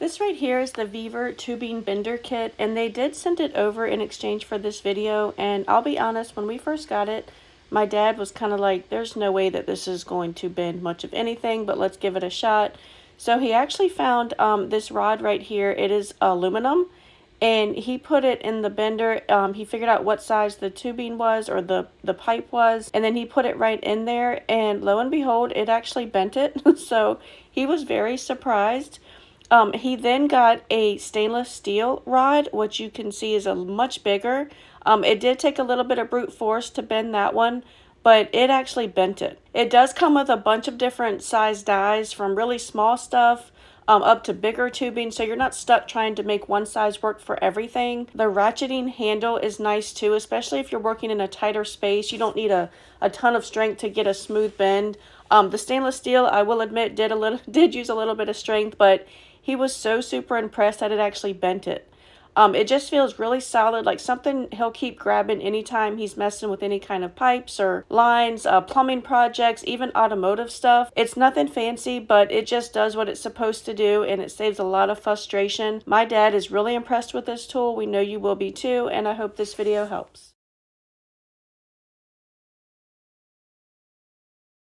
This right here is the Vevor tubing bender kit, and they did send it over in exchange for this video. And I'll be honest, when we first got it, my dad was kind of like, there's no way that this is going to bend much of anything, but let's give it a shot. So he actually found this rod right here. It is aluminum, and he put it in the bender. He figured out what size the tubing was, or the pipe was, and then he put it right in there, and lo and behold, it actually bent it. So he was very surprised. He then got a stainless steel rod, which you can see is a much bigger. It did take a little bit of brute force to bend that one, but it actually bent it. It does come with a bunch of different size dies, from really small stuff up to bigger tubing, so you're not stuck trying to make one size work for everything. The ratcheting handle is nice too, especially if you're working in a tighter space. You don't need a ton of strength to get a smooth bend. The stainless steel, I will admit, did use a little bit of strength, but he was so super impressed that it actually bent it. It just feels really solid, like something he'll keep grabbing anytime he's messing with any kind of pipes or lines, plumbing projects, even automotive stuff. It's nothing fancy, but it just does what it's supposed to do, and it saves a lot of frustration. My dad is really impressed with this tool. We know you will be too, and I hope this video helps.